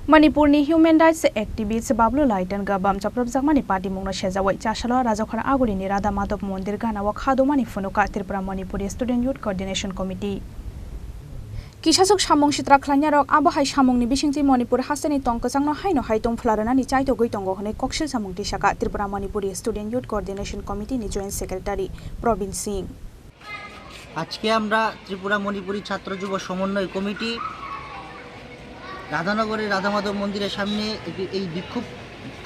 Manipurni human rights activists Bablu Laitan Gabam Choprobjakmani Patimungno Sejawi Chashalo Rajakhara Agulini Radha Madhav Mondir Gana wa Khadumani Phunukha Tripura Manipur Student Youth Coordination Committee Kisasuk Samong Shitra Klanyarok Abahai Samongni Bishingti Manipur Hasani Tongkasangno Haino Haitom Flarani Chaito Goitongo Hone Kokshil Samong Tishaka Tripura Manipur Student Youth Coordination Committee ni Joint Secretary Probin Singh আজকে আমরা ত্রিপুরা মণিপুরী ছাত্র যুব সমন্বয় committee রাধানগরের Radha Madhav মন্দিরের সামনে এই বিক্ষোভ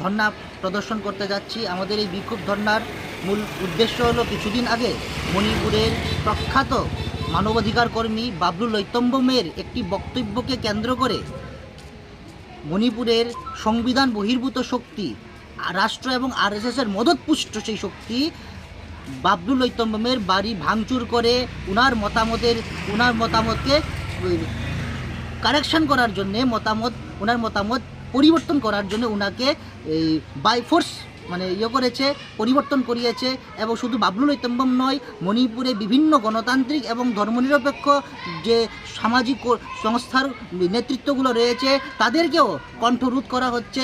ধর্ণা প্রদর্শন করতে যাচ্ছি। আমাদের এই বিক্ষোভ ধর্ণার মূল উদ্দেশ্য হলো কিছুদিন আগে মণিপুরের প্রখ্যাত মানবাধিকার কর্মী বাবলু লৈতম্বমের একটি বক্তব্যকে কেন্দ্র করে মণিপুরের সংবিধান বহির্ভূত শক্তি রাষ্ট্র এবং আরএসএসের মদতপুষ্ট সেই শক্তি বাবলু লৈতম্বমের বাড়ি ভাঙচুর করে ওনার মতামতকে কারেকশন করার জন্য ওনার মতামত পরিবর্তন করার জন্য ওনাকে বাই ফোর্স করেছে, পরিবর্তন করিয়েছে। এবং শুধু বাবলু লৈতম্বম নয়, মণিপুরে বিভিন্ন গণতান্ত্রিক এবং ধর্মনিরপেক্ষ যে সামাজিক সংস্থার নেতৃত্বগুলো রয়েছে তাদেরকেও কণ্ঠরোধ করা হচ্ছে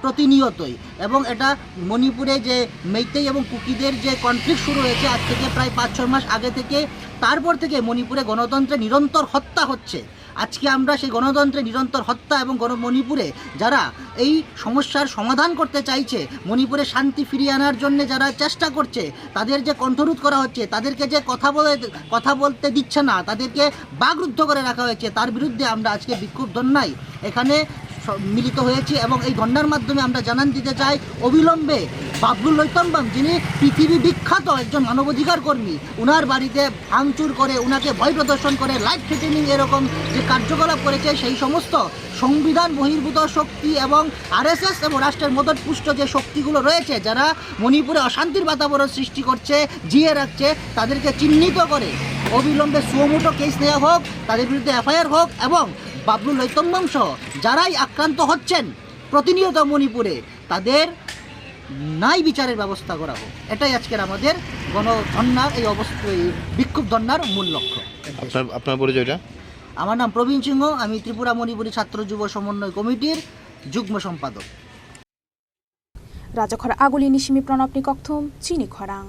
প্রতিনিয়তই। এবং এটা মণিপুরে যে মেইতেই এবং কুকিদের যে কনফ্লিক্ট শুরু হয়েছে আজ থেকে প্রায় 5-6 মাস আগে থেকে, তারপর থেকে মণিপুরে গণতন্ত্রে নিরন্তর হত্যা হচ্ছে। আজকে আমরা সেই গণতন্ত্রে নিরন্তর হত্যা এবং মণিপুরে যারা এই সমস্যার সমাধান করতে চাইছে, মণিপুরে শান্তি ফিরিয়ে আনার জন্য যারা চেষ্টা করছে, তাদের যে কণ্ঠরোধ করা হচ্ছে, তাদেরকে যে কথা বলতে দিচ্ছে না, তাদেরকে বাকরুদ্ধ করে রাখা হয়েছে, তার বিরুদ্ধে আমরা আজকে বিক্ষোভ ধর্ণায় এখানে মিলিত হয়েছি। এবং এই ধর্ণার মাধ্যমে আমরা জানান দিতে চাই অবিলম্বে বাবলু লৈতম্বম, যিনি পৃথিবী বিখ্যাত একজন মানবাধিকার কর্মী, ওনার বাড়িতে ভাঙচুর করে, ওনাকে ভয় প্রদর্শন করে, লাইফ থ্রেটেনিং এরকম যে কার্যকলাপ করেছে, সেই সমস্ত সংবিধান বহির্ভূত শক্তি এবং আরএসএস এবং রাষ্ট্রের মদতপুষ্ট যে শক্তিগুলো রয়েছে, যারা মণিপুরে অশান্তির বাতাবরণ সৃষ্টি করছে, জিয়ে রাখছে, তাদেরকে চিহ্নিত করে অবিলম্বে সুমোটো কেস নেওয়া হোক, তাদের বিরুদ্ধে এফআইআর হোক এবং বাবলু লৈতম্বম সহ যারাই আক্রান্ত হচ্ছেন প্রতিনিয়ত মণিপুরে, তাদের ন্যায় বিচারের ব্যবস্থা করা হোক। এটাই আজকের আমাদের গণধর্ণার এই বিক্ষোভ ধর্ণার মূল লক্ষ্য। আপনার পরিচয়টা? আমার নাম প্রবীণ সিংহ, আমি ত্রিপুরা মণিপুরী ছাত্র যুব সমন্বয় কমিটির যুগ্ম সম্পাদক। রাজাখরা আগুলি নিশিমি প্রণবনি কক্থম চিনি খরাং।